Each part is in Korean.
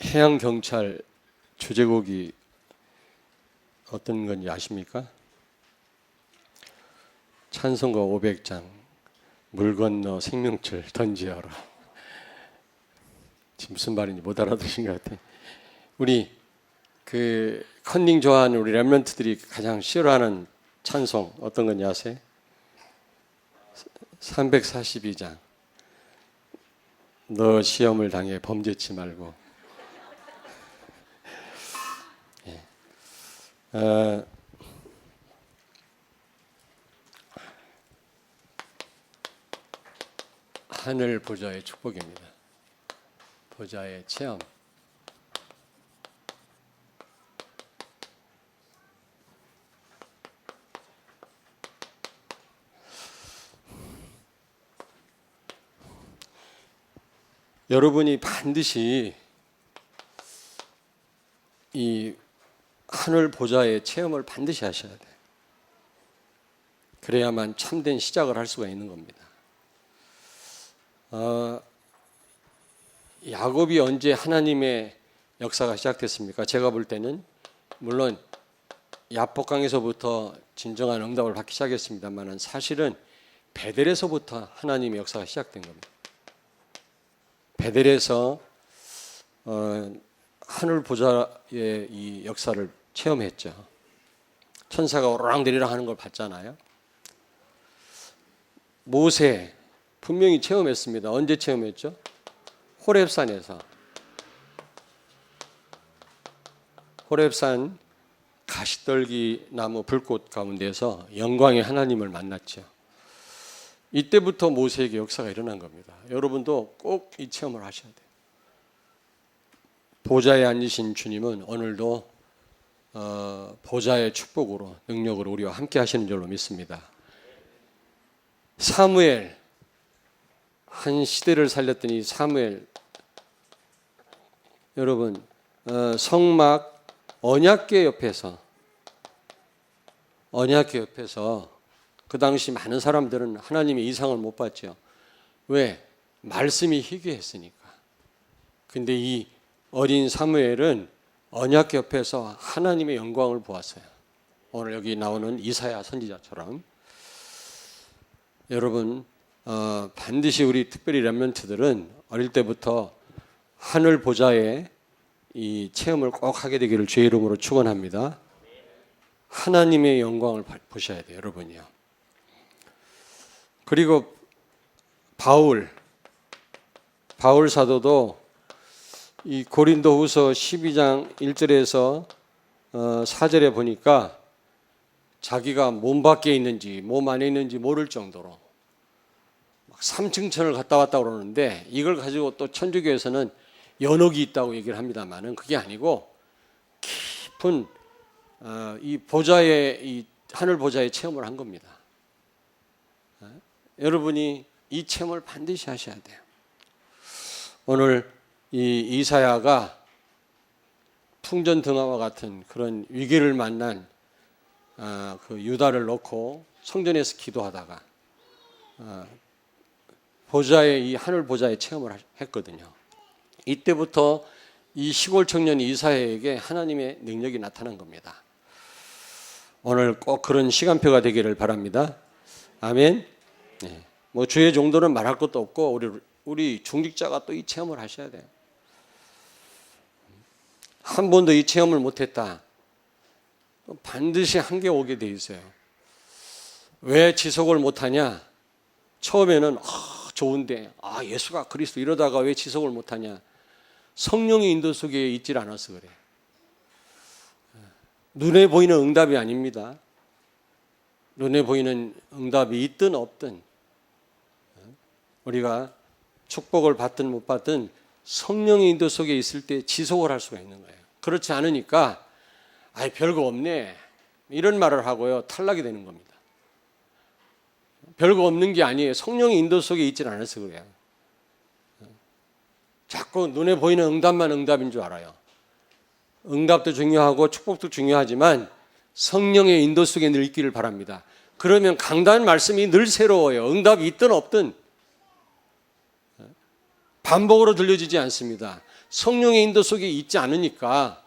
해양경찰 주제곡이 어떤 건지 아십니까? 찬송가 500장 물 건너 생명줄 던지어라. 지금 무슨 말인지 못 알아들으신 것 같아요. 우리 컨닝 좋아하는 우리 랩런트들이 가장 싫어하는 찬송 어떤 건지 아세요? 342장 너 시험을 당해 범죄치 말고. 하늘 보좌의 축복입니다. 보좌의 체험. 여러분이 반드시 이 하늘 보좌의 체험을 반드시 하셔야 돼요. 그래야만 참된 시작을 할 수가 있는 겁니다. 야곱이 언제 하나님의 역사가 시작됐습니까? 제가 볼 때는 물론 야복강에서부터 진정한 응답을 받기 시작했습니다만 사실은 베델에서부터 하나님의 역사가 시작된 겁니다. 베델에서 하늘 보좌의 이 역사를 체험했죠. 천사가 오르락내리락 하는 걸 봤잖아요. 모세 분명히 체험했습니다. 언제 체험했죠? 호렙산에서. 호렙산 가시떨기 나무 불꽃 가운데서 영광의 하나님을 만났죠. 이때부터 모세에게 역사가 일어난 겁니다. 여러분도 꼭 이 체험을 하셔야 돼요. 보좌에 앉으신 주님은 오늘도 보좌의 축복으로 능력으로 우리와 함께 하시는 줄로 믿습니다. 사무엘, 한 시대를 살렸던 이 사무엘, 여러분 성막 언약궤 옆에서 그 당시 많은 사람들은 하나님의 이상을 못 봤죠. 왜? 말씀이 희귀했으니까. 근데 이 어린 사무엘은 언약궤 옆에서 하나님의 영광을 보았어요. 오늘 여기 나오는 이사야 선지자처럼. 여러분 반드시 우리 특별히 렘넌트들은 어릴 때부터 하늘 보좌의 이 체험을 꼭 하게 되기를 주의 이름으로 축원합니다. 하나님의 영광을 보셔야 돼요, 여러분이요. 그리고 바울 사도도 이 고린도후서 12장 1절에서 4절에 보니까 자기가 몸 밖에 있는지 몸 안에 있는지 모를 정도로 막 3층 천을 갔다 왔다 그러는데 이걸 가지고 또 천주교에서는 연옥이 있다고 얘기를 합니다만은 그게 아니고 깊은 이 보좌의 이 하늘 보좌의 체험을 한 겁니다. 여러분이 이 체험을 반드시 하셔야 돼요. 오늘 이 이사야가 풍전등화와 같은 그런 위기를 만난 그 유다를 놓고 성전에서 기도하다가 보좌의 이 하늘 보좌의 체험을 했거든요. 이때부터 이 시골 청년 이사야에게 하나님의 능력이 나타난 겁니다. 오늘 꼭 그런 시간표가 되기를 바랍니다. 아멘. 네. 뭐 주의 정도는 말할 것도 없고 우리 중직자가 또 이 체험을 하셔야 돼요. 한 번도 이 체험을 못했다. 반드시 한계 오게 돼 있어요. 왜 지속을 못하냐? 처음에는 좋은데 예수가 그리스도 이러다가 왜 지속을 못하냐? 성령의 인도 속에 있질 않아서 그래. 눈에 보이는 응답이 아닙니다. 눈에 보이는 응답이 있든 없든 우리가 축복을 받든 못 받든 성령의 인도 속에 있을 때 지속을 할 수가 있는 거예요. 그렇지 않으니까 별거 없네 이런 말을 하고요 탈락이 되는 겁니다. 별거 없는 게 아니에요. 성령의 인도 속에 있질 않아서 그래요. 자꾸 눈에 보이는 응답만 응답인 줄 알아요. 응답도 중요하고 축복도 중요하지만 성령의 인도 속에 늘 있기를 바랍니다. 그러면 강단 말씀이 늘 새로워요. 응답이 있든 없든. 반복으로 들려지지 않습니다. 성령의 인도 속에 있지 않으니까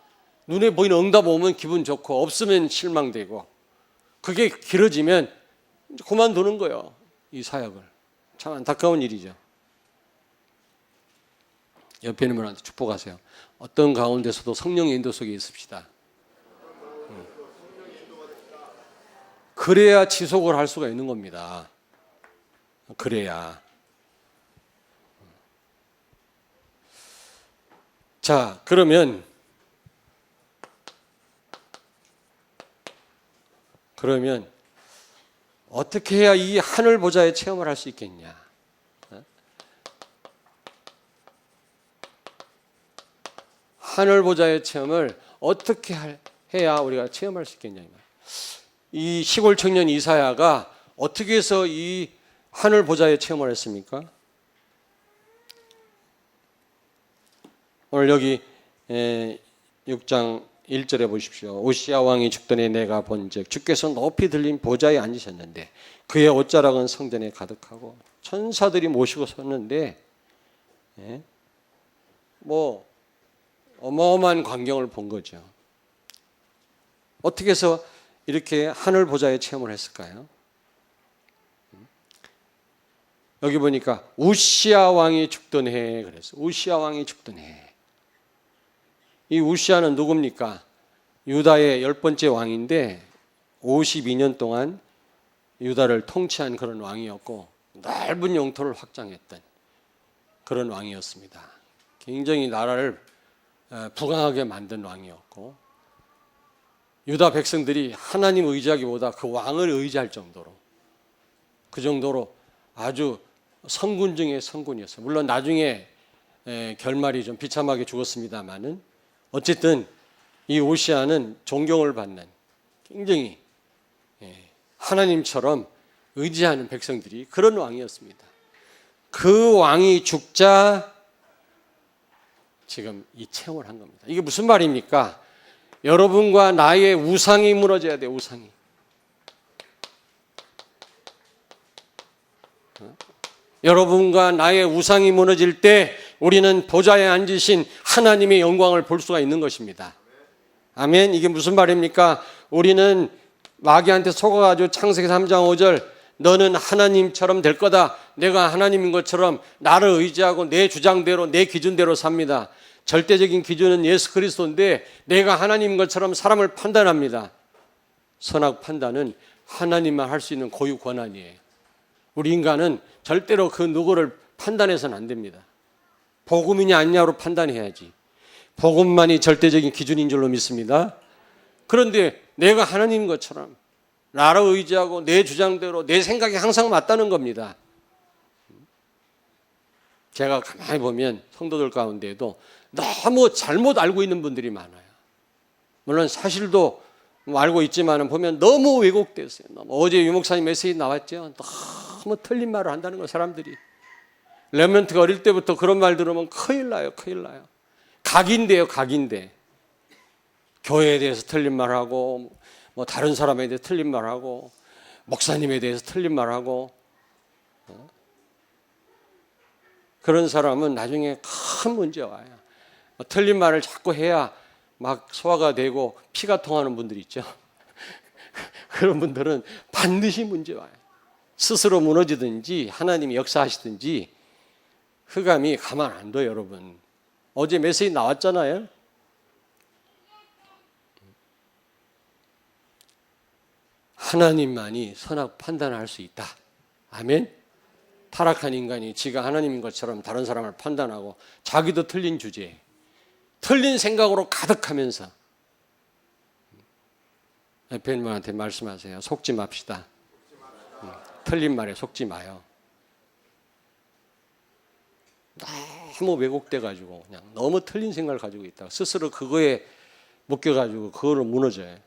눈에 보이는 응답 오면 기분 좋고 없으면 실망되고 그게 길어지면 그만두는 거예요. 이 사역을. 참 안타까운 일이죠. 옆에 있는 분한테 축복하세요. 어떤 가운데서도 성령의 인도 속에 있읍시다. 그래야 지속을 할 수가 있는 겁니다. 그래야. 자, 그러면 어떻게 해야 이 하늘 보좌의 체험을 할 수 있겠냐? 하늘 보좌의 체험을 어떻게 해야 우리가 체험할 수 있겠냐? 이 시골 청년 이사야가 어떻게 해서 이 하늘 보좌의 체험을 했습니까? 오늘 여기 6장 1절에 보십시오. 오시아 왕이 죽더니 내가 본즉 주께서 높이 들린 보좌에 앉으셨는데 그의 옷자락은 성전에 가득하고 천사들이 모시고 섰는데 뭐 어마어마한 광경을 본 거죠. 어떻게 해서 이렇게 하늘 보좌의 체험을 했을까요? 여기 보니까 우시아 왕이 죽던 해에 그랬어요. 우시아 왕이 죽던 해. 이 우시아는 누굽니까? 유다의 10번째 왕인데 52년 동안 유다를 통치한 그런 왕이었고 넓은 영토를 확장했던 그런 왕이었습니다. 굉장히 나라를 부강하게 만든 왕이었고 유다 백성들이 하나님 의지하기보다 그 왕을 의지할 정도로 그 정도로 아주 성군 중에 성군이었어요. 물론 나중에 결말이 좀 비참하게 죽었습니다만은 어쨌든 이 오시아는 존경을 받는 굉장히 하나님처럼 의지하는 백성들이 그런 왕이었습니다. 그 왕이 죽자 지금 이 체험을 한 겁니다. 이게 무슨 말입니까? 여러분과 나의 우상이 무너져야 돼요. 우상이. 여러분과 나의 우상이 무너질 때 우리는 보좌에 앉으신 하나님의 영광을 볼 수가 있는 것입니다. 아멘. 이게 무슨 말입니까? 우리는 마귀한테 속아가지고 창세기 3장 5절 너는 하나님처럼 될 거다. 내가 하나님인 것처럼 나를 의지하고 내 주장대로 내 기준대로 삽니다. 절대적인 기준은 예수 그리스도인데 내가 하나님인 것처럼 사람을 판단합니다. 선악 판단은 하나님만 할 수 있는 고유 권한이에요. 우리 인간은 절대로 그 누구를 판단해서는 안 됩니다. 복음이냐 아니냐로 판단해야지. 복음만이 절대적인 기준인 줄로 믿습니다. 그런데 내가 하나님인 것처럼 나를 의지하고 내 주장대로 내 생각이 항상 맞다는 겁니다. 제가 가만히 보면 성도들 가운데에도 너무 잘못 알고 있는 분들이 많아요. 물론 사실도 알고 있지만 보면 너무 왜곡됐어요. 어제 유 목사님 메시지 나왔죠. 너무 틀린 말을 한다는 거 사람들이. 렘넌트가 어릴 때부터 그런 말 들으면 큰일 나요. 큰일 나요. 각인데요. 각인데. 교회에 대해서 틀린 말하고 뭐 다른 사람에 대해서 틀린 말하고 목사님에 대해서 틀린 말하고 그런 사람은 나중에 큰 문제가 와요. 틀린 말을 자꾸 해야 막 소화가 되고 피가 통하는 분들 있죠. 그런 분들은 반드시 문제 와요. 스스로 무너지든지 하나님이 역사하시든지 흑암이 가만 안 둬요, 여러분. 어제 메시지 나왔잖아요. 하나님만이 선악 판단을 할 수 있다. 아멘. 타락한 인간이 지가 하나님인 것처럼 다른 사람을 판단하고 자기도 틀린 주제에 틀린 생각으로 가득하면서 옆에 있는 분한테 말씀하세요. 속지 맙시다. 틀린 말에 속지 마요. 너무 왜곡돼가지고 그냥 너무 틀린 생각을 가지고 있다가 스스로 그거에 묶여가지고 그거로 무너져요.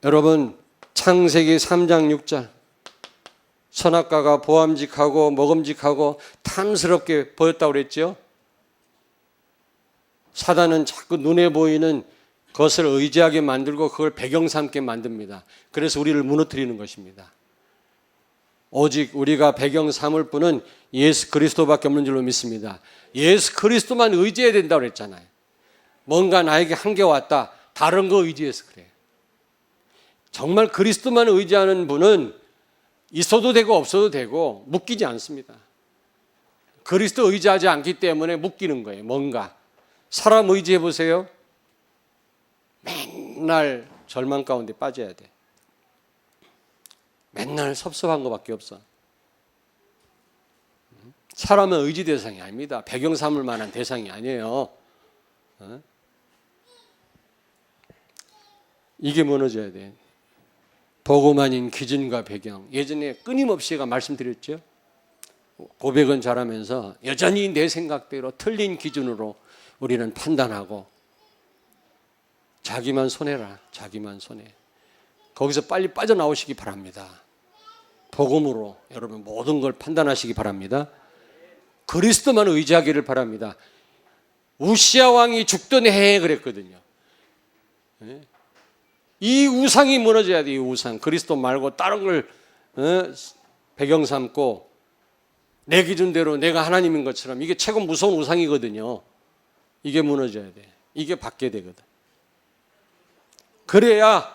여러분 창세기 3장 6절 선악과가 보암직하고 먹음직하고 탐스럽게 보였다고 그랬죠. 사단은 자꾸 눈에 보이는 것을 의지하게 만들고 그걸 배경 삼게 만듭니다. 그래서 우리를 무너뜨리는 것입니다. 오직 우리가 배경 삼을 분은 예수 그리스도밖에 없는 줄로 믿습니다. 예수 그리스도만 의지해야 된다고 그랬잖아요. 뭔가 나에게 한계가 왔다. 다른 거 의지해서 그래요. 정말 그리스도만 의지하는 분은 있어도 되고 없어도 되고 묶이지 않습니다. 그리스도 의지하지 않기 때문에 묶이는 거예요. 뭔가. 사람 의지해 보세요. 맨날 절망 가운데 빠져야 돼. 맨날 섭섭한 것밖에 없어. 사람은 의지 대상이 아닙니다. 배경 삼을 만한 대상이 아니에요. 이게 무너져야 돼. 복음 아닌 기준과 배경. 예전에 끊임없이가 말씀드렸죠. 고백은 잘하면서 여전히 내 생각대로 틀린 기준으로 우리는 판단하고 자기만 손해라. 자기만 손해. 거기서 빨리 빠져나오시기 바랍니다. 복음으로 여러분 모든 걸 판단하시기 바랍니다. 그리스도만 의지하기를 바랍니다. 우시아 왕이 죽던 해에 그랬거든요. 이 우상이 무너져야 돼. 이 우상. 그리스도 말고 다른 걸 배경 삼고 내 기준대로 내가 하나님인 것처럼 이게 최고 무서운 우상이거든요. 이게 무너져야 돼. 이게 받게 되거든. 그래야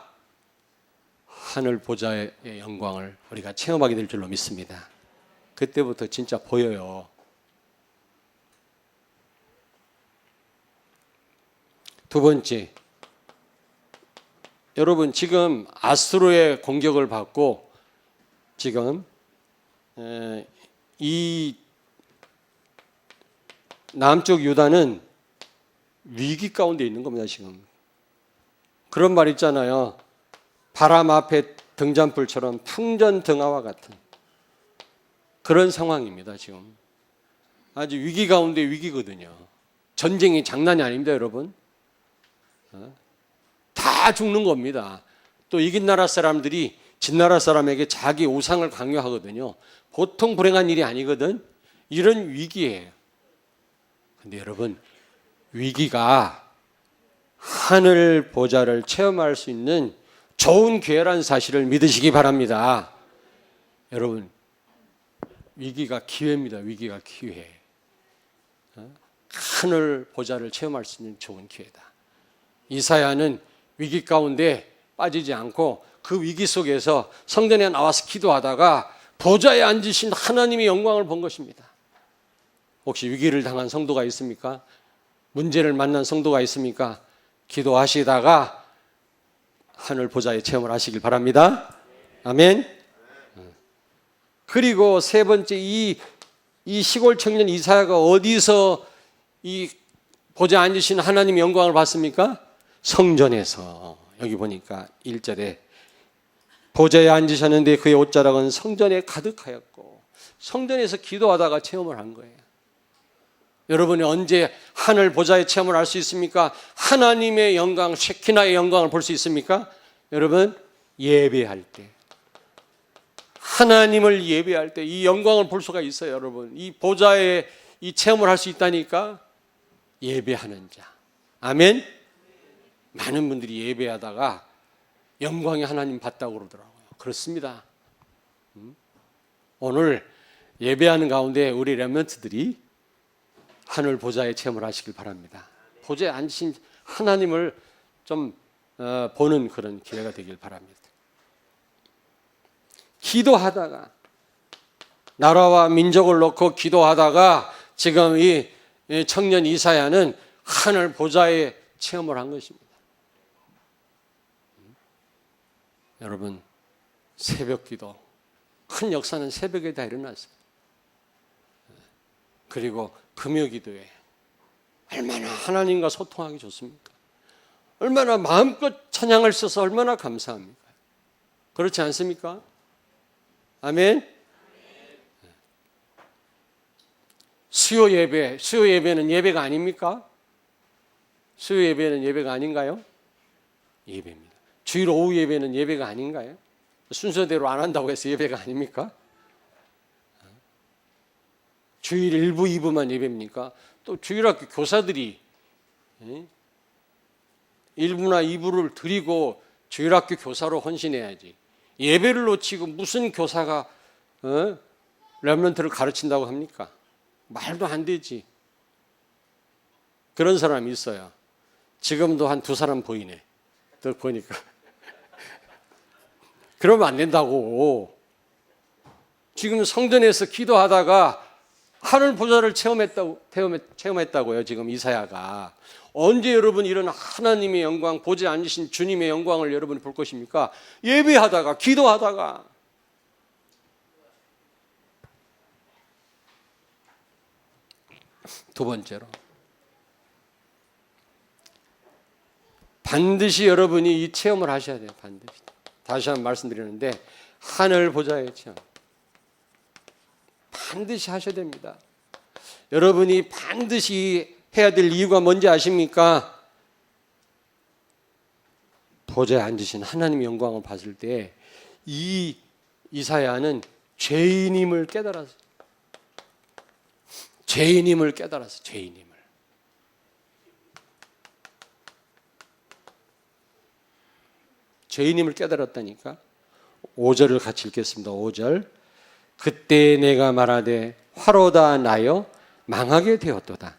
하늘 보좌의 영광을 우리가 체험하게 될 줄로 믿습니다. 그때부터 진짜 보여요. 두 번째, 여러분 지금 아수르의 공격을 받고 지금 이 남쪽 유다는 위기 가운데 있는 겁니다. 지금 그런 말 있잖아요. 바람 앞에 등잔불처럼 풍전등화와 같은 그런 상황입니다. 지금 아주 위기 가운데 위기거든요. 전쟁이 장난이 아닙니다. 여러분 다 죽는 겁니다. 또 이긴 나라 사람들이 진 나라 사람에게 자기 우상을 강요하거든요. 보통 불행한 일이 아니거든. 이런 위기예요. 근데 여러분 위기가 하늘 보좌를 체험할 수 있는 좋은 기회라는 사실을 믿으시기 바랍니다. 여러분 위기가 기회입니다. 위기가 기회. 하늘 보좌를 체험할 수 있는 좋은 기회다. 이사야는 위기 가운데 빠지지 않고 그 위기 속에서 성전에 나와서 기도하다가 보좌에 앉으신 하나님의 영광을 본 것입니다. 혹시 위기를 당한 성도가 있습니까? 문제를 만난 성도가 있습니까? 기도하시다가 하늘 보좌의 체험을 하시길 바랍니다. 아멘. 그리고 세 번째 이 시골 청년 이사야가 어디서 이 보좌에 앉으신 하나님의 영광을 봤습니까? 성전에서. 여기 보니까 1절에 보좌에 앉으셨는데 그의 옷자락은 성전에 가득하였고 성전에서 기도하다가 체험을 한 거예요. 여러분이 언제 하늘 보좌의 체험을 할 수 있습니까? 하나님의 영광, 쉐키나의 영광을 볼 수 있습니까? 여러분 예배할 때 하나님을 예배할 때 이 영광을 볼 수가 있어요. 여러분 이 보좌에 이 체험을 할 수 있다니까. 예배하는 자. 아멘. 많은 분들이 예배하다가 영광의 하나님 봤다고 그러더라고요. 그렇습니다. 오늘 예배하는 가운데 우리 렘넌트들이 하늘 보좌의 체험을 하시길 바랍니다. 보좌에 앉으신 하나님을 좀 보는 그런 기회가 되길 바랍니다. 기도하다가 나라와 민족을 놓고 기도하다가 지금 이 청년 이사야는 하늘 보좌의 체험을 한 것입니다. 여러분 새벽 기도 큰 역사는 새벽에 다 일어났어요. 그리고 금요 기도에 얼마나 하나님과 소통하기 좋습니까? 얼마나 마음껏 찬양을 써서 얼마나 감사합니까? 그렇지 않습니까? 아멘. 수요 예배는 예배가 아닙니까? 수요 예배는 예배가 아닌가요? 예배입니다. 주일 오후 예배는 예배가 아닌가요? 순서대로 안 한다고 해서 예배가 아닙니까? 주일 1부, 2부만 예배입니까? 또 주일학교 교사들이 1부나 2부를 드리고 주일학교 교사로 헌신해야지. 예배를 놓치고 무슨 교사가 렘넌트를 가르친다고 합니까? 말도 안 되지. 그런 사람이 있어요. 지금도 한 두 사람 보이네. 또 보니까. 그러면 안 된다고. 지금 성전에서 기도하다가 하늘 보좌를 체험했다고요. 지금 이사야가. 언제 여러분 이런 하나님의 영광, 보좌에 앉으신 주님의 영광을 여러분이 볼 것입니까? 예배하다가, 기도하다가. 두 번째로, 반드시 여러분이 이 체험을 하셔야 돼요. 반드시. 다시 한번 말씀드리는데, 하늘 보좌의 체험. 반드시 하셔야 됩니다. 여러분이 반드시 해야 될 이유가 뭔지 아십니까? 보좌에 앉으신 하나님의 영광을 봤을 때 이 이사야는 죄인임을 깨달았어요. 죄인임을 깨달았어요. 죄인임을. 죄인임을 깨달았다니까. 5절을 같이 읽겠습니다. 5절. 그때 내가 말하되 화로다 나여 망하게 되었도다.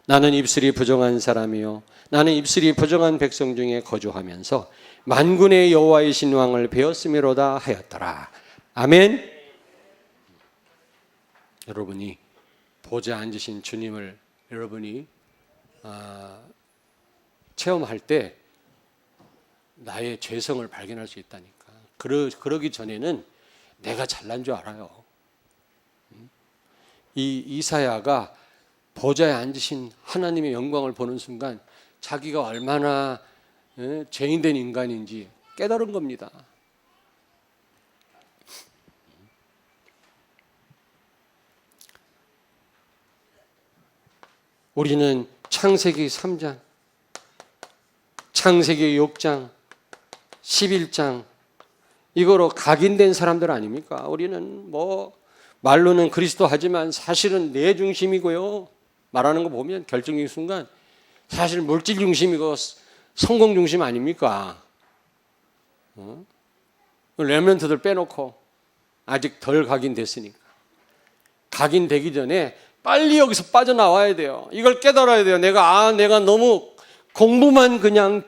나는 입술이 부정한 사람이요 나는 입술이 부정한 백성 중에 거주하면서 만군의 여호와의 신왕을 배웠음이로다 하였더라. 아멘. 여러분이 보좌에 앉으신 주님을 여러분이 체험할 때 나의 죄성을 발견할 수 있다니까. 그러기 전에는 내가 잘난 줄 알아요. 이 이사야가 보좌에 앉으신 하나님의 영광을 보는 순간 자기가 얼마나 죄인된 인간인지 깨달은 겁니다. 우리는 창세기 3장, 창세기 6장, 11장 이거로 각인된 사람들 아닙니까? 우리는 뭐 말로는 그리스도 하지만 사실은 내 중심이고요. 말하는 거 보면 결정적인 순간 사실 물질 중심이고 성공 중심 아닙니까? 렘넌트들 빼놓고 아직 덜 각인됐으니까. 각인되기 전에 빨리 여기서 빠져나와야 돼요. 이걸 깨달아야 돼요. 내가 너무 공부만 그냥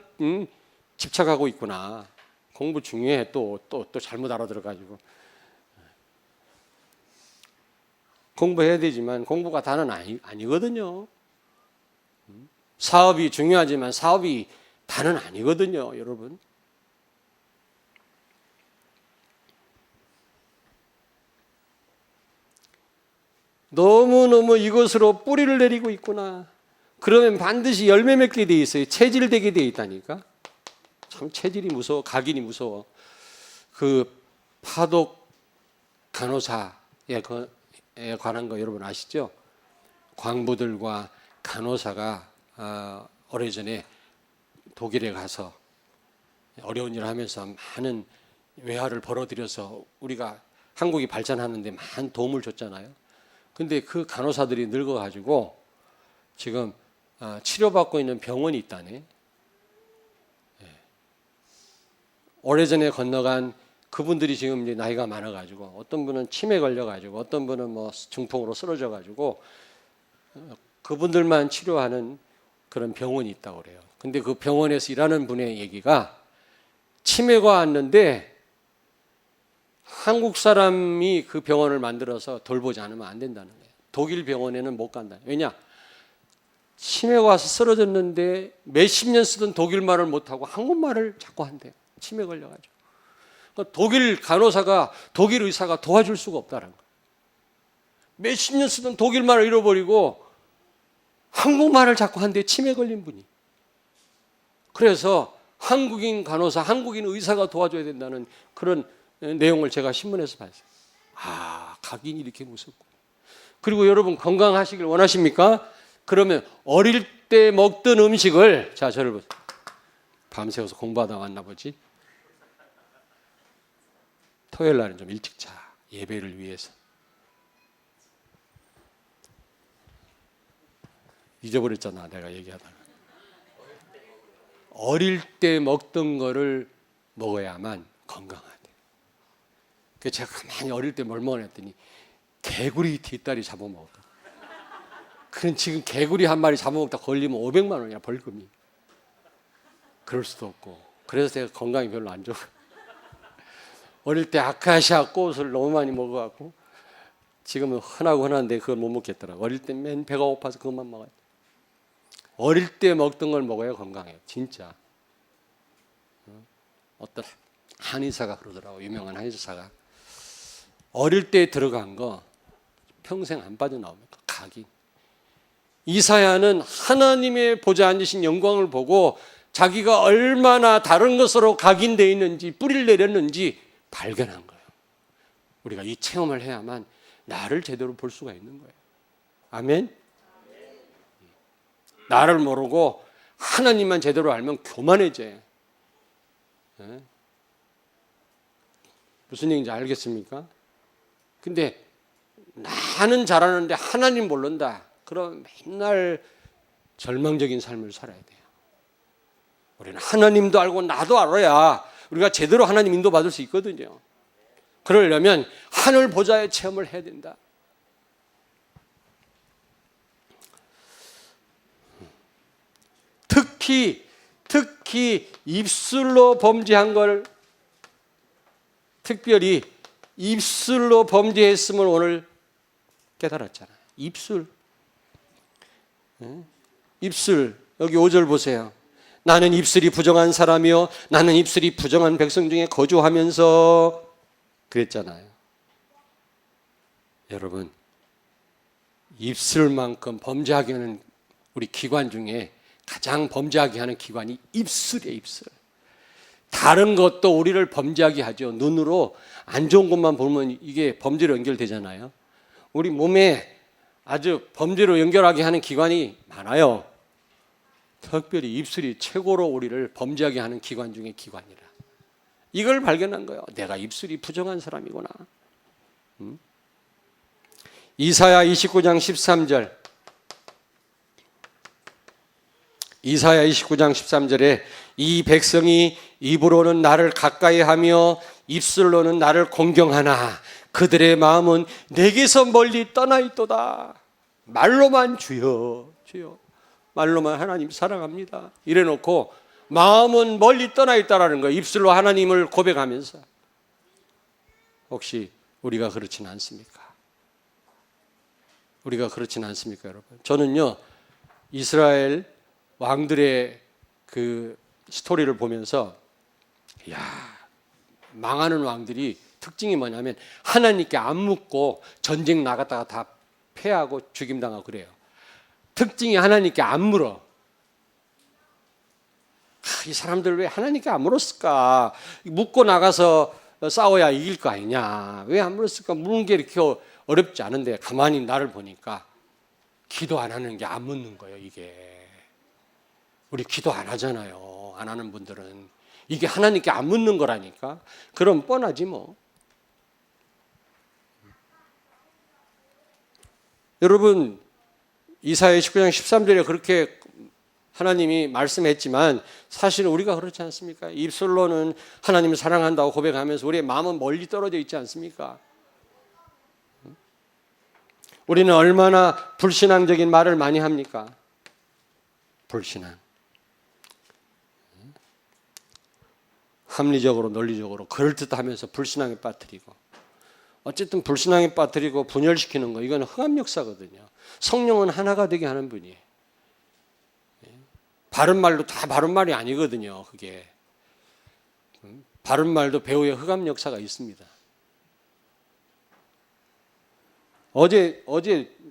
집착하고 있구나. 공부 중요해. 또 잘못 알아들어가지고. 공부해야 되지만 공부가 다는 아니거든요. 사업이 중요하지만 사업이 다는 아니거든요, 여러분. 너무너무 이것으로 뿌리를 내리고 있구나. 그러면 반드시 열매 맺게 돼 있어요. 체질되게 돼 있다니까. 참 체질이 무서워. 각인이 무서워. 그 파독 간호사에 관한 거 여러분 아시죠? 광부들과 간호사가 오래전에 독일에 가서 어려운 일을 하면서 많은 외화를 벌어들여서 우리가 한국이 발전하는데 많은 도움을 줬잖아요. 근데 그 간호사들이 늙어가지고 지금 치료받고 있는 병원이 있다네. 오래전에 건너간 그분들이 지금 이제 나이가 많아가지고 어떤 분은 치매 걸려가지고 어떤 분은 뭐 중풍으로 쓰러져가지고 그분들만 치료하는 그런 병원이 있다고 그래요. 근데 그 병원에서 일하는 분의 얘기가 치매가 왔는데 한국 사람이 그 병원을 만들어서 돌보지 않으면 안 된다는 거예요. 독일 병원에는 못 간다. 왜냐? 치매가 와서 쓰러졌는데 몇십 년 쓰던 독일말을 못하고 한국말을 자꾸 한대요. 치매 걸려가지고. 독일 간호사가 독일 의사가 도와줄 수가 없다는 거예요. 몇십 년 쓰던 독일말을 잃어버리고 한국말을 자꾸 한대. 치매 걸린 분이. 그래서 한국인 간호사, 한국인 의사가 도와줘야 된다는 그런 내용을 제가 신문에서 봤어요. 각인이 이렇게 무섭고. 그리고 여러분 건강하시길 원하십니까? 그러면 어릴 때 먹던 음식을, 자, 저를 보세요. 밤새워서 공부하다 왔나 보지? 토요일 날은 좀 일찍 자. 예배를 위해서. 잊어버렸잖아, 내가 얘기하다가. 어릴 때 먹던 거를 먹어야만 건강하대. 그래서 제가 가만히 어릴 때 뭘 먹었더니 개구리 뒷다리 잡아먹었다. 그럼 지금 개구리 한 마리 잡아먹다 걸리면 500만 원이야 벌금이. 그럴 수도 없고. 그래서 제가 건강이 별로 안 좋아. 어릴 때 아카시아 꽃을 너무 많이 먹어갖고 지금은 흔하고 흔한데 그걸 못 먹겠더라고. 어릴 때 맨 배가 고파서 그것만 먹어요. 어릴 때 먹던 걸 먹어야 건강해요. 진짜. 어떤 한의사가 그러더라고. 유명한 한의사가. 어릴 때 들어간 거 평생 안 빠져나옵니다. 각인. 이사야는 하나님의 보좌 앉으신 영광을 보고 자기가 얼마나 다른 것으로 각인되어 있는지 뿌리를 내렸는지 발견한 거예요. 우리가 이 체험을 해야만 나를 제대로 볼 수가 있는 거예요. 아멘? 나를 모르고 하나님만 제대로 알면 교만해져요. 네? 무슨 얘기인지 알겠습니까? 근데 나는 잘하는데 하나님 모른다. 그럼 맨날 절망적인 삶을 살아야 돼요. 우리는 하나님도 알고 나도 알아야 우리가 제대로 하나님 인도받을 수 있거든요. 그러려면 하늘 보좌의 체험을 해야 된다. 특히 입술로 범죄한 걸, 특별히 입술로 범죄했음을 오늘 깨달았잖아요. 입술. 입술. 여기 5절 보세요. 나는 입술이 부정한 사람이요 나는 입술이 부정한 백성 중에 거주하면서 그랬잖아요. 여러분, 입술만큼 범죄하게 하는 우리 기관 중에 가장 범죄하게 하는 기관이 입술이에요. 입술. 다른 것도 우리를 범죄하게 하죠. 눈으로 안 좋은 것만 보면 이게 범죄로 연결되잖아요. 우리 몸에 아주 범죄로 연결하게 하는 기관이 많아요. 특별히 입술이 최고로 우리를 범죄하게 하는 기관 중에 기관이라. 이걸 발견한 거예요. 내가 입술이 부정한 사람이구나. 이사야 29장 13절. 이사야 29장 13절에 이 백성이 입으로는 나를 가까이 하며 입술로는 나를 공경하나 그들의 마음은 내게서 멀리 떠나 있도다. 말로만 주여 주여, 말로만 하나님 사랑합니다 이래놓고 마음은 멀리 떠나 있다라는 거예요. 입술로 하나님을 고백하면서. 혹시 우리가 그렇지는 않습니까? 우리가 그렇지는 않습니까, 여러분? 저는요, 이스라엘 왕들의 그 스토리를 보면서, 야, 망하는 왕들이 특징이 뭐냐면 하나님께 안 묻고 전쟁 나갔다가 다 패하고 죽임당하고 그래요. 특징이 하나님께 안 물어. 이 사람들 왜 하나님께 안 물었을까? 묻고 나가서 싸워야 이길 거 아니냐? 왜 안 물었을까? 묻는 게 이렇게 어렵지 않은데 가만히 나를 보니까 기도 안 하는 게 안 묻는 거예요. 이게 우리 기도 안 하잖아요. 안 하는 분들은 이게 하나님께 안 묻는 거라니까. 그럼 뻔하지 뭐. 여러분, 이사야 19장 13절에 그렇게 하나님이 말씀했지만 사실은 우리가 그렇지 않습니까? 입술로는 하나님을 사랑한다고 고백하면서 우리의 마음은 멀리 떨어져 있지 않습니까? 우리는 얼마나 불신앙적인 말을 많이 합니까? 불신앙. 합리적으로 논리적으로 그럴듯하면서 불신앙에 빠뜨리고, 어쨌든 불신앙에 빠뜨리고 분열시키는 거, 이건 흑암 역사거든요. 성령은 하나가 되게 하는 분이에요. 바른 말도 다 바른 말이 아니거든요. 그게 바른 말도 배후에 흑암 역사가 있습니다. 어제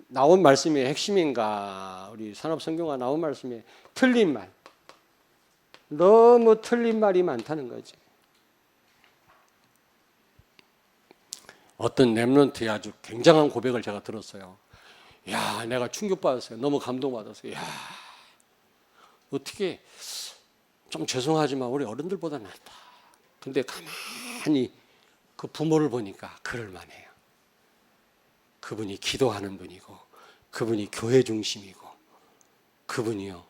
나온 말씀의 핵심인가? 우리 산업성경과 나온 말씀에 틀린 말, 너무 틀린 말이 많다는 거지. 어떤 렘넌트의 아주 굉장한 고백을 제가 들었어요. 야, 내가 충격받았어요. 너무 감동받았어요. 야, 어떻게, 좀 죄송하지만 우리 어른들보다 낫다. 근데 가만히 그 부모를 보니까 그럴만해요. 그분이 기도하는 분이고, 그분이 교회 중심이고, 그분이요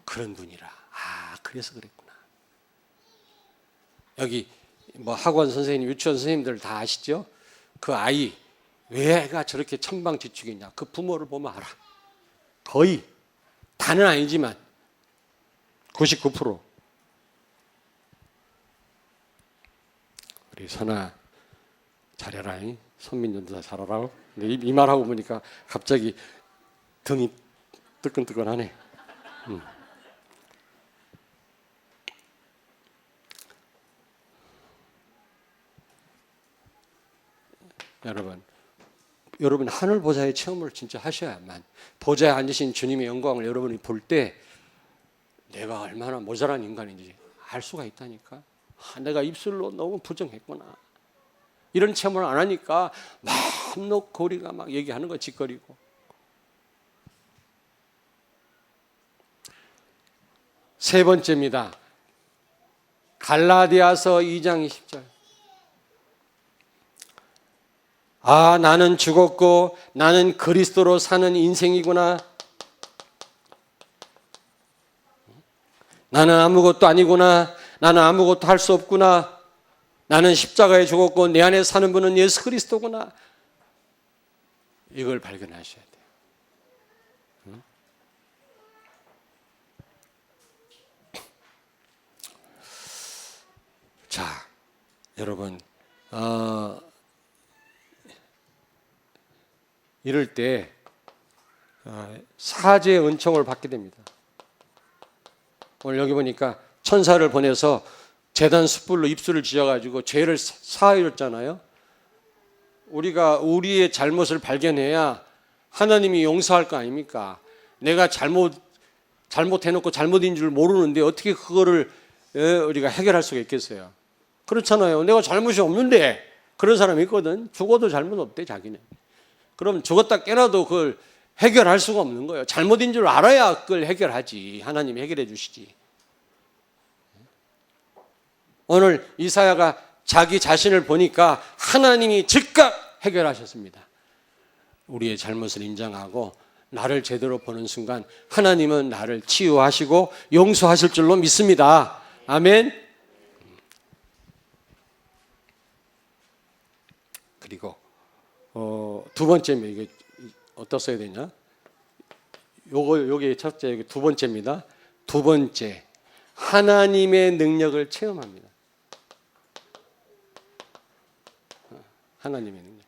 그런 분이라. 아, 그래서 그랬구나. 여기 뭐 학원 선생님, 유치원 선생님들 다 아시죠? 그 아이 왜 애가 저렇게 천방지축이냐, 그 부모를 보면 알아. 거의 다는 아니지만 99%. 우리 선아 잘해라, 선민전도사 잘하라고. 근데 이 말하고 보니까 갑자기 등이 뜨끈뜨끈하네. 여러분 하늘 보좌의 체험을 진짜 하셔야만, 보좌에 앉으신 주님의 영광을 여러분이 볼 때 내가 얼마나 모자란 인간인지 알 수가 있다니까. 내가 입술로 너무 부정했구나. 이런 체험을 안 하니까 마음 놓고 우리가 막 얘기하는 거 짓거리고. 세 번째입니다. 갈라디아서 2장 20절. 아, 나는 죽었고 나는 그리스도로 사는 인생이구나. 나는 아무것도 아니구나. 나는 아무것도 할 수 없구나. 나는 십자가에 죽었고 내 안에 사는 분은 예수 그리스도구나. 이걸 발견하셔야 돼요. 자, 여러분, 이럴 때 사죄의 은총을 받게 됩니다. 오늘 여기 보니까 천사를 보내서 제단 숯불로 입술을 지어가지고 죄를 사하였잖아요. 우리가 우리의 잘못을 발견해야 하나님이 용서할 거 아닙니까? 내가 잘못해놓고 잘못인 줄 모르는데 어떻게 그거를 우리가 해결할 수가 있겠어요? 그렇잖아요. 내가 잘못이 없는데, 그런 사람이 있거든. 죽어도 잘못 없대, 자기는. 그럼 죽었다 깨나도 그걸 해결할 수가 없는 거예요. 잘못인 줄 알아야 그걸 해결하지. 하나님이 해결해 주시지. 오늘 이사야가 자기 자신을 보니까 하나님이 즉각 해결하셨습니다. 우리의 잘못을 인정하고 나를 제대로 보는 순간 하나님은 나를 치유하시고 용서하실 줄로 믿습니다. 아멘. 그리고 두 번째면 이게 어디다 써야 되냐? 요게 첫째, 두 번째입니다. 두 번째, 하나님의 능력을 체험합니다. 하나님의 능력.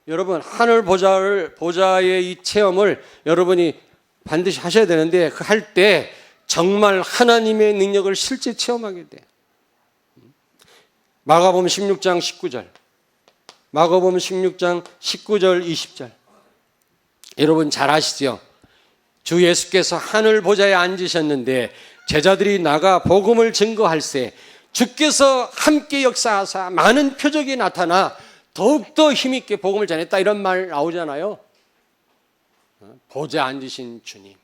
여러분, 하늘 보좌의 이 체험을 여러분이 반드시 하셔야 되는데, 그 할 때 정말 하나님의 능력을 실제 체험하게 돼. 마가복음 16장 19절. 마가복음 16장 19절 20절. 여러분 잘 아시죠? 주 예수께서 하늘 보좌에 앉으셨는데 제자들이 나가 복음을 증거할세 주께서 함께 역사하사 많은 표적이 나타나 더욱더 힘있게 복음을 전했다, 이런 말 나오잖아요. 보좌에 앉으신 주님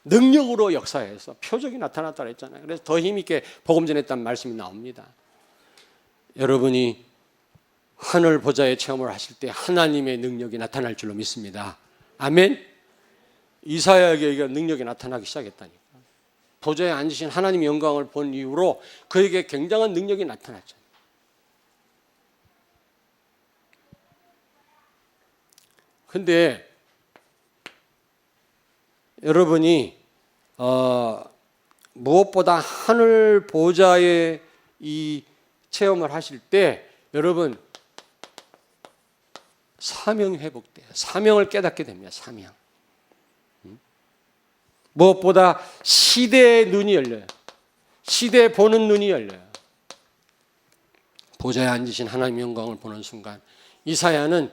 능력으로 역사해서 표적이 나타났다 그랬잖아요. 그래서 더 힘있게 복음 전했다는 말씀이 나옵니다. 여러분이 하늘 보좌의 체험을 하실 때 하나님의 능력이 나타날 줄로 믿습니다. 아멘. 이사야에게 능력이 나타나기 시작했다니까. 보좌에 앉으신 하나님의 영광을 본 이후로 그에게 굉장한 능력이 나타났잖아요. 근데 여러분이 무엇보다 하늘 보좌의 이 체험을 하실 때 여러분 사명이 회복돼요. 사명을 깨닫게 됩니다. 사명. 무엇보다 시대의 눈이 열려요. 시대 보는 눈이 열려요. 보좌에 앉으신 하나님의 영광을 보는 순간 이사야는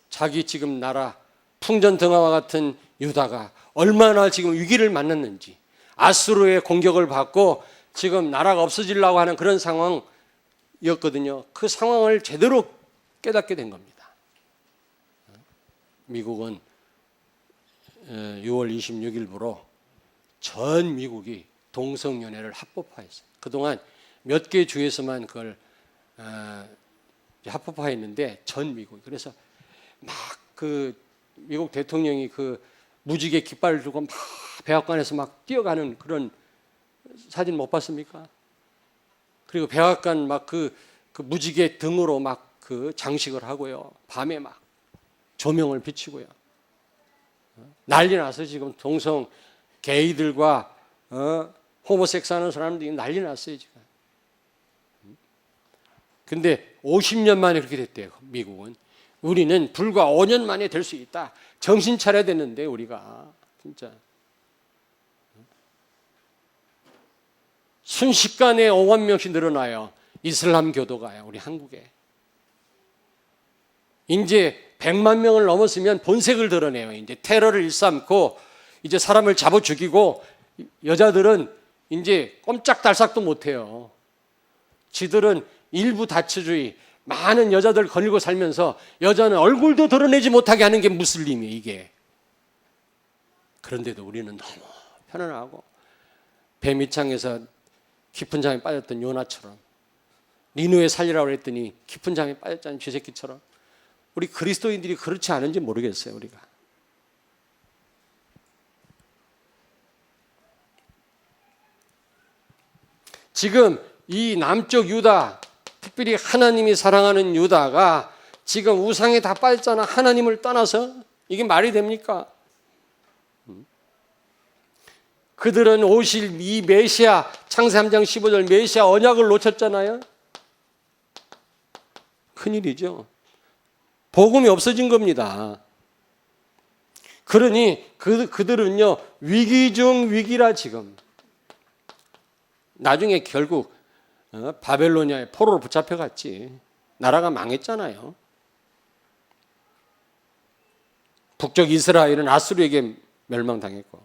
자기 지금 나라 풍전등화와 같은 유다가 얼마나 지금 위기를 만났는지, 아수르의 공격을 받고 지금 나라가 없어지려고 하는 그런 상황이었거든요. 그 상황을 제대로 깨닫게 된 겁니다. 미국은 6월 26일부로 전 미국이 동성연애를 합법화했어요. 그동안 몇 개 주에서만 그걸 합법화했는데 전 미국. 그래서 막 그 미국 대통령이 그 무지개 깃발을 들고 막 백악관에서 막 뛰어가는 그런 사진 못 봤습니까? 그리고 백악관 막 그 무지개 등으로 막 그 장식을 하고요. 밤에 막 조명을 비치고요. 난리 나서 지금 동성 게이들과 호모섹스 하는 사람들이 난리 났어요, 지금. 근데 50년 만에 그렇게 됐대요, 미국은. 우리는 불과 5년 만에 될 수 있다. 정신 차려야 되는데, 우리가. 진짜. 순식간에 5만 명씩 늘어나요. 이슬람 교도가요, 우리 한국에. 이제 100만 명을 넘었으면 본색을 드러내요. 이제 테러를 일삼고, 이제 사람을 잡아 죽이고, 여자들은 이제 꼼짝달싹도 못해요. 지들은 일부 다처주의, 많은 여자들 걸리고 살면서 여자는 얼굴도 드러내지 못하게 하는 게 무슬림이에요, 이게. 그런데도 우리는 너무 편안하고, 배 밑창에서 깊은 잠에 빠졌던 요나처럼, 니누에 살리라고 했더니 깊은 잠에 빠졌잖아요, 쥐새끼처럼. 우리 그리스도인들이 그렇지 않은지 모르겠어요, 우리가. 지금 이 남쪽 유다, 특별히 하나님이 사랑하는 유다가 지금 우상에 다 빠졌잖아. 하나님을 떠나서. 이게 말이 됩니까? 그들은 오실 이 메시아, 창세 3장 15절 메시아 언약을 놓쳤잖아요. 큰일이죠. 복음이 없어진 겁니다. 그러니 그들은요, 위기 중 위기라 지금. 나중에 결국 바벨로니아의 포로로 붙잡혀갔지. 나라가 망했잖아요. 북쪽 이스라엘은 아수르에게 멸망당했고,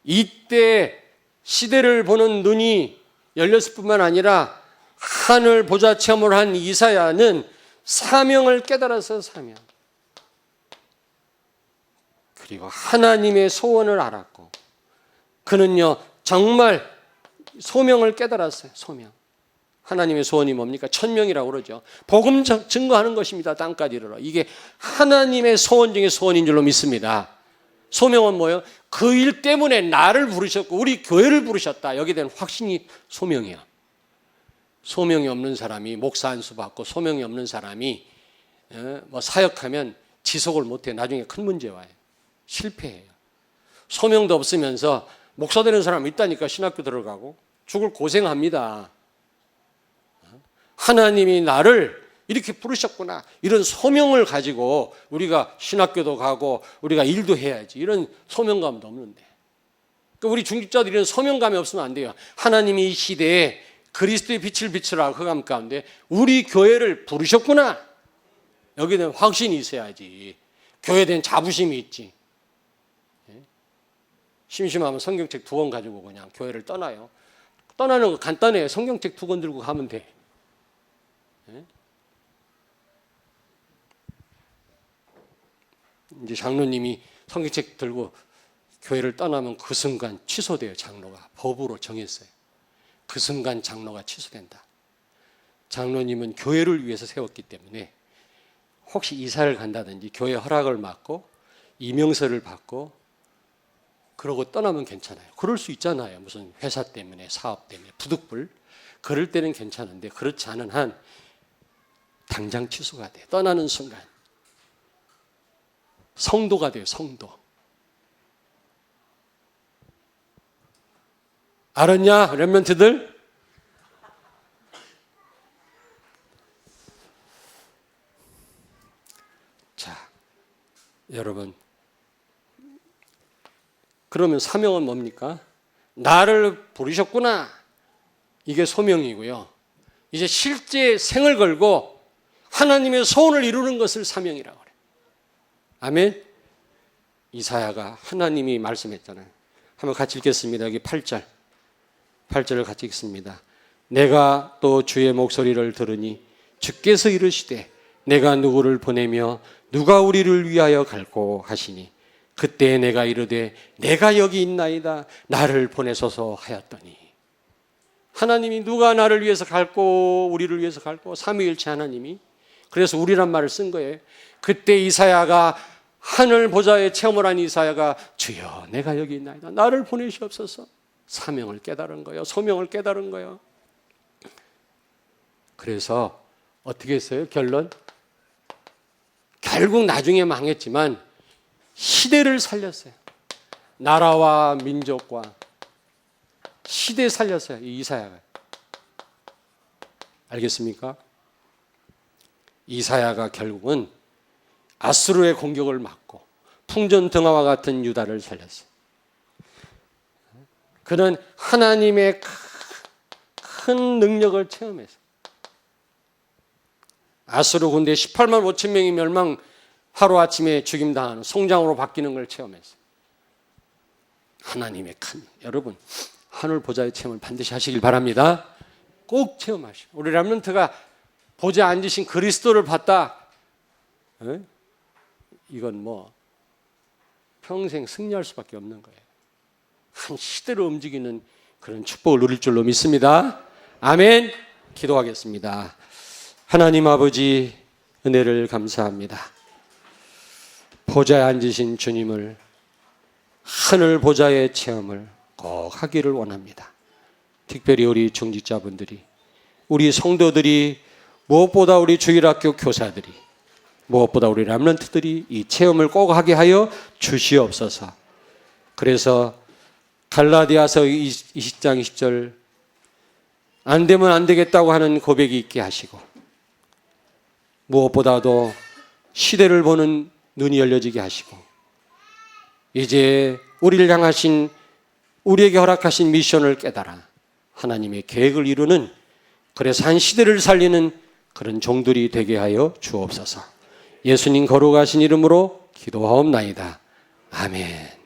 이때 시대를 보는 눈이 열렸을 뿐만 아니라 하늘 보좌 체험을 한 이사야는 사명을 깨달아서 사명, 그리고 하나님의 소원을 알았고, 그는요 정말 소명을 깨달았어요. 소명. 하나님의 소원이 뭡니까? 천명이라고 그러죠. 복음 증거하는 것입니다. 땅까지 이르러. 이게 하나님의 소원 중에 소원인 줄로 믿습니다. 소명은 뭐예요? 그 일 때문에 나를 부르셨고 우리 교회를 부르셨다. 여기에 대한 확신이 소명이야. 소명이 없는 사람이 목사 안수 받고 소명이 없는 사람이 뭐 사역하면 지속을 못해. 나중에 큰 문제 와요. 실패해요. 소명도 없으면서 목사 되는 사람 있다니까 신학교 들어가고 죽을 고생합니다. 하나님이 나를 이렇게 부르셨구나. 이런 소명을 가지고 우리가 신학교도 가고 우리가 일도 해야지. 이런 소명감도 없는데. 그러니까 우리 중직자들이 이런 소명감이 없으면 안 돼요. 하나님이 이 시대에 그리스도의 빛을 비추라 흑암 가운데 우리 교회를 부르셨구나. 여기에 대한 확신이 있어야지. 교회에 대한 자부심이 있지. 심심하면 성경책 2권 가지고 그냥 교회를 떠나요. 떠나는 거 간단해요. 성경책 2권 들고 가면 돼. 이제 장로님이 성경책 들고 교회를 떠나면 그 순간 취소돼요. 장로가 법으로 정했어요. 그 순간 장로가 취소된다. 장로님은 교회를 위해서 세웠기 때문에 혹시 이사를 간다든지 교회 허락을 받고 이명서를 받고 그러고 떠나면 괜찮아요. 그럴 수 있잖아요. 무슨 회사 때문에 사업 때문에 부득불. 그럴 때는 괜찮은데 그렇지 않은 한 당장 취소가 돼요. 떠나는 순간 성도가 돼요. 성도. 알았냐? 렘넌트들? 자, 여러분, 그러면 사명은 뭡니까? 나를 부르셨구나. 이게 소명이고요. 이제 실제 생을 걸고 하나님의 소원을 이루는 것을 사명이라고 그래요. 아멘. 이사야가 하나님이 말씀했잖아요. 한번 같이 읽겠습니다. 여기 8절. 8절을 같이 읽습니다. 내가 또 주의 목소리를 들으니 주께서 이르시되 내가 누구를 보내며 누가 우리를 위하여 갈고 하시니 그때 내가 이르되 내가 여기 있나이다. 나를 보내소서 하였더니. 하나님이 누가 나를 위해서 갈고 우리를 위해서 갈고 삼위일체 하나님이. 그래서 우리란 말을 쓴 거예요. 그때 이사야가 하늘 보좌에 체험을 한 이사야가 주여 내가 여기 있나이다. 나를 보내시옵소서. 사명을 깨달은 거예요. 소명을 깨달은 거예요. 그래서 어떻게 했어요? 결론? 결국 나중에 망했지만 시대를 살렸어요. 나라와 민족과 시대 살렸어요. 이 이사야가. 알겠습니까? 이사야가 결국은 아수르의 공격을 막고 풍전등화와 같은 유다를 살렸어요. 그는 하나님의 큰 능력을 체험했어요. 아수르 군대 18만 5천 명이 멸망, 하루아침에 죽임당하는 송장으로 바뀌는 걸 체험했어요. 하나님의 큰, 여러분 하늘 보좌의 체험을 반드시 하시길 바랍니다. 꼭 체험하시고, 우리 렘넌트가 보좌에 앉으신 그리스도를 봤다, 이건 뭐 평생 승리할 수밖에 없는 거예요. 한 시대로 움직이는 그런 축복을 누릴 줄로 믿습니다. 아멘. 기도하겠습니다. 하나님 아버지, 은혜를 감사합니다. 보좌에 앉으신 주님을, 하늘 보좌의 체험을 꼭 하기를 원합니다. 특별히 우리 중직자분들이, 우리 성도들이, 무엇보다 우리 주일학교 교사들이, 무엇보다 우리 렘넌트들이 이 체험을 꼭 하게 하여 주시옵소서. 그래서 갈라디아서 20장 20절, 안 되면 안 되겠다고 하는 고백이 있게 하시고, 무엇보다도 시대를 보는 눈이 열려지게 하시고, 이제 우리를 향하신, 우리에게 허락하신 미션을 깨달아 하나님의 계획을 이루는, 그래서 한 시대를 살리는 그런 종들이 되게 하여 주옵소서. 예수님 거룩하신 이름으로 기도하옵나이다. 아멘.